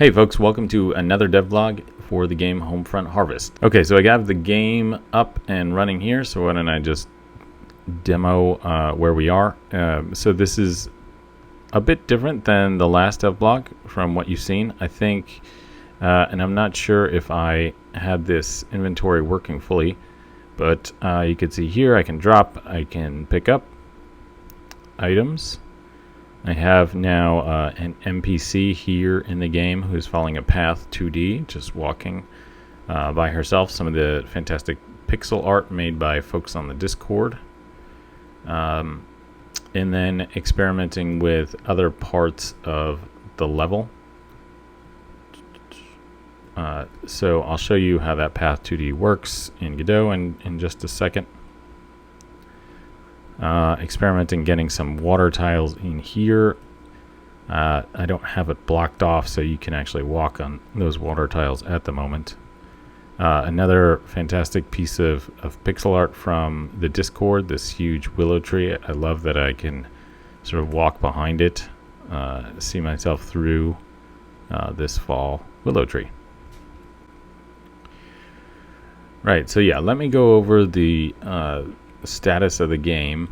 Hey folks, welcome to another devlog for the game Homefront Harvest. Okay, so I got the game up and running here, so why don't I just demo where we are. So this is a bit different than the last devlog from what you've seen, I think, and I'm not sure if I had this inventory working fully, but you can see here I can drop, I can pick up items. I have now an NPC here in the game who's following a path 2D, just walking by herself. Some of the fantastic pixel art made by folks on the Discord. And then experimenting with other parts of the level. So I'll show you how that path 2D works in Godot in just a second. Experimenting getting some water tiles in here. I don't have it blocked off so you can actually walk on those water tiles at the moment. Another fantastic piece of pixel art from the Discord, this huge willow tree. I love that I can sort of walk behind it, see myself through this fall willow tree. Right, so yeah, let me go over the status of the game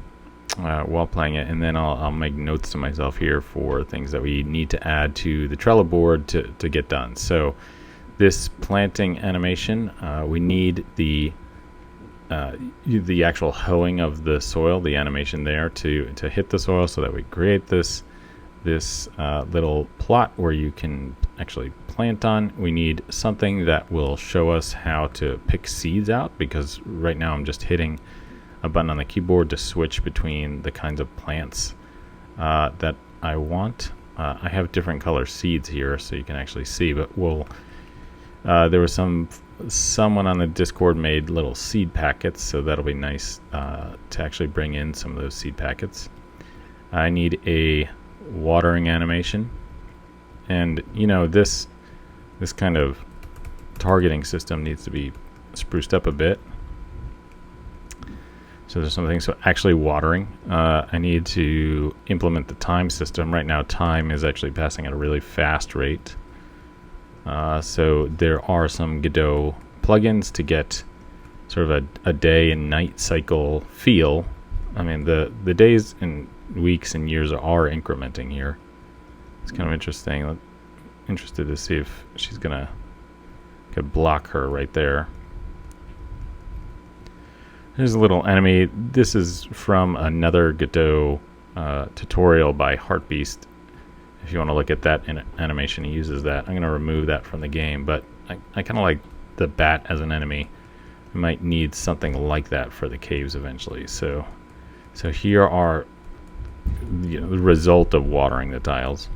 while playing it, and then I'll make notes to myself here for things that we need to add to the Trello board to get done. So this planting animation, we need the actual hoeing of the soil, the animation there to hit the soil so that we create this little plot where you can actually plant on. We need something that will show us how to pick seeds out, because right now I'm just hitting a button on the keyboard to switch between the kinds of plants that I want. I have different color seeds here so you can actually see, but there was someone on the Discord made little seed packets, so that'll be nice to actually bring in some of those seed packets. I need a watering animation, and you know, this kind of targeting system needs to be spruced up a bit. So there's something. So actually watering, I need to implement the time system. Right now time is actually passing at a really fast rate. So there are some Godot plugins to get sort of a day and night cycle feel. I mean, the days and weeks and years are incrementing here. It's kind of interesting. I'm interested to see if she's could block her right there. Here's a little enemy. This is from another Godot tutorial by Heartbeast. If you want to look at that in animation, he uses that. I'm going to remove that from the game, but I kind of like the bat as an enemy. We might need something like that for the caves eventually. So here are the result of watering the tiles,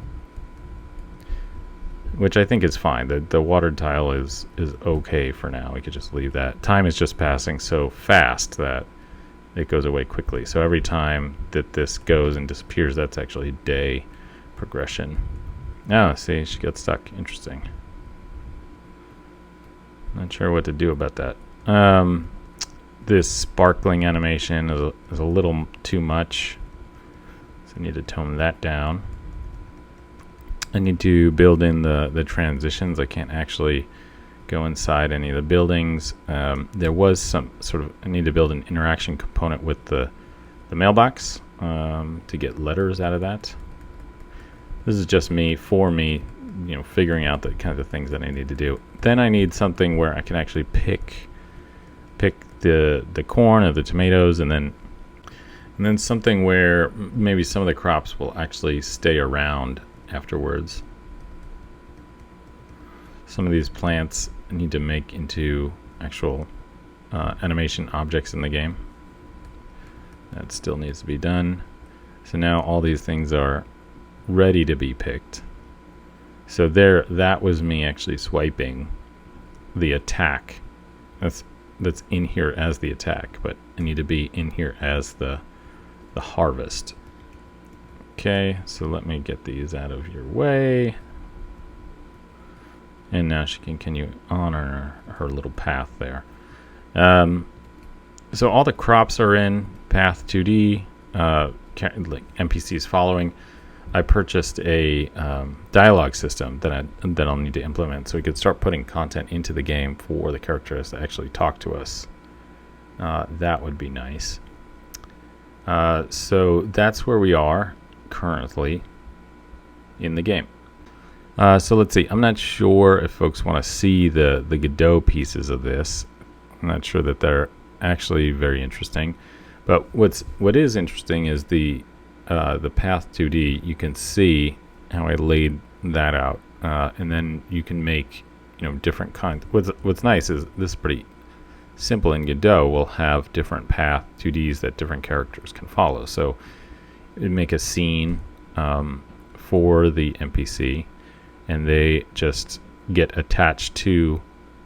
which I think is fine. The watered tile is okay for now. We could just leave that. Time is just passing so fast that it goes away quickly. So every time that this goes and disappears, that's actually day progression. Oh, see, she got stuck. Interesting. Not sure what to do about that. This sparkling animation is a little too much, so I need to tone that down. I need to build in the transitions. I can't actually go inside any of the buildings. There was some sort of, I need to build an interaction component with the mailbox to get letters out of that. This is just me, figuring out the kinds of things that I need to do. Then I need something where I can actually pick the corn or the tomatoes, and then something where maybe some of the crops will actually stay around afterwards. Some of these plants I need to make into actual animation objects in the game. That still needs to be done. So now all these things are ready to be picked. So that was me actually swiping the attack. That's in here as the attack, but I need to be in here as the harvest. Okay, so let me get these out of your way. And now she can continue on her little path there. So all the crops are in path 2D, like NPCs following. I purchased a dialogue system that I'll need to implement, so we could start putting content into the game for the characters to actually talk to us. That would be nice. So that's where we are currently in the game. So let's see. I'm not sure if folks want to see the Godot pieces of this. I'm not sure that they're actually very interesting. But what is interesting is the path 2D. You can see how I laid that out, and then you can make different kinds. What's nice is this is pretty simple in Godot. We'll have different path 2Ds that different characters can follow. So it'd make a scene for the NPC, and they just get attached to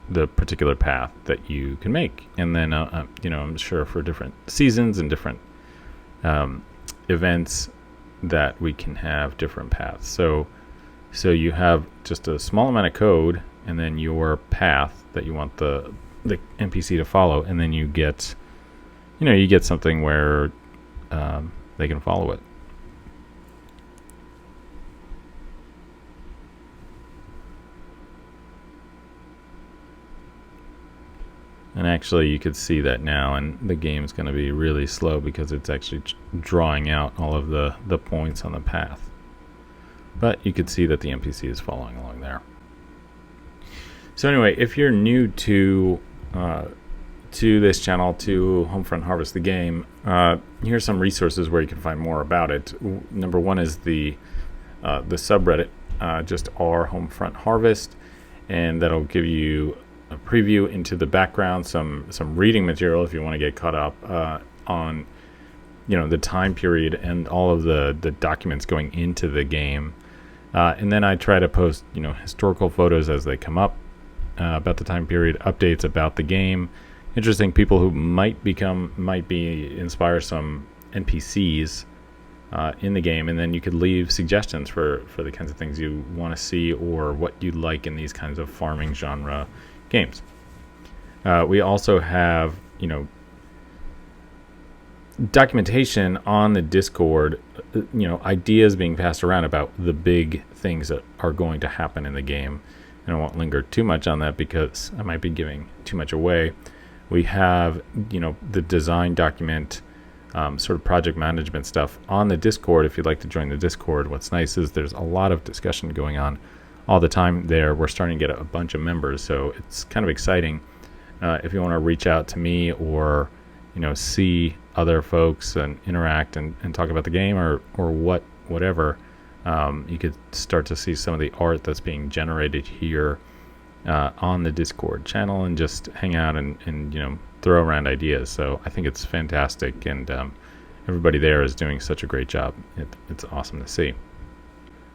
the particular path that you can make. And then I'm sure for different seasons and different events that we can have different paths. So you have just a small amount of code, and then your path that you want the NPC to follow, and then you get something where they can follow it. And actually you could see that now, and the game's going to be really slow because it's actually drawing out all of the points on the path. But you could see that the NPC is following along there. So anyway, if you're new to this channel, to Homefront Harvest the game, here's some resources where you can find more about it. Number one is the subreddit, just r Homefront Harvest, and that'll give you a preview into the background, some reading material if you want to get caught up on the time period and all of the documents going into the game. And then I try to post historical photos as they come up about the time period, updates about the game, interesting people who might inspire some NPCs in the game, and then you could leave suggestions for the kinds of things you want to see or what you'd like in these kinds of farming genre games. We also have documentation on the Discord, ideas being passed around about the big things that are going to happen in the game. And I won't linger too much on that because I might be giving too much away. We have the design document, sort of project management stuff on the Discord. If you'd like to join the Discord, what's nice is there's a lot of discussion going on all the time there. We're starting to get a bunch of members, so it's kind of exciting. If you want to reach out to me or see other folks and interact and talk about the game or whatever, you could start to see some of the art that's being generated here on the Discord channel and just hang out and throw around ideas. So I think it's fantastic, and everybody there is doing such a great job. It's awesome to see.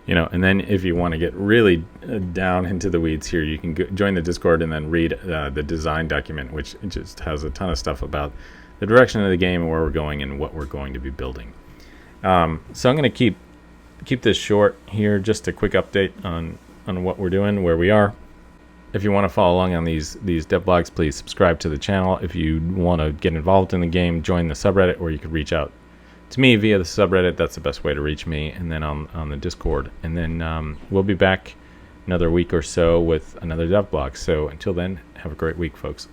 And then if you want to get really down into the weeds here, you can join the Discord and then read the design document, which just has a ton of stuff about the direction of the game and where we're going and what we're going to be building. So I'm going to keep this short here, just a quick update on what we're doing, where we are. If you want to follow along on these devblogs, please subscribe to the channel. If you want to get involved in the game, join the subreddit, or you could reach out to me via the subreddit. That's the best way to reach me, and then on the Discord. And then we'll be back another week or so with another devblog. So until then, have a great week, folks.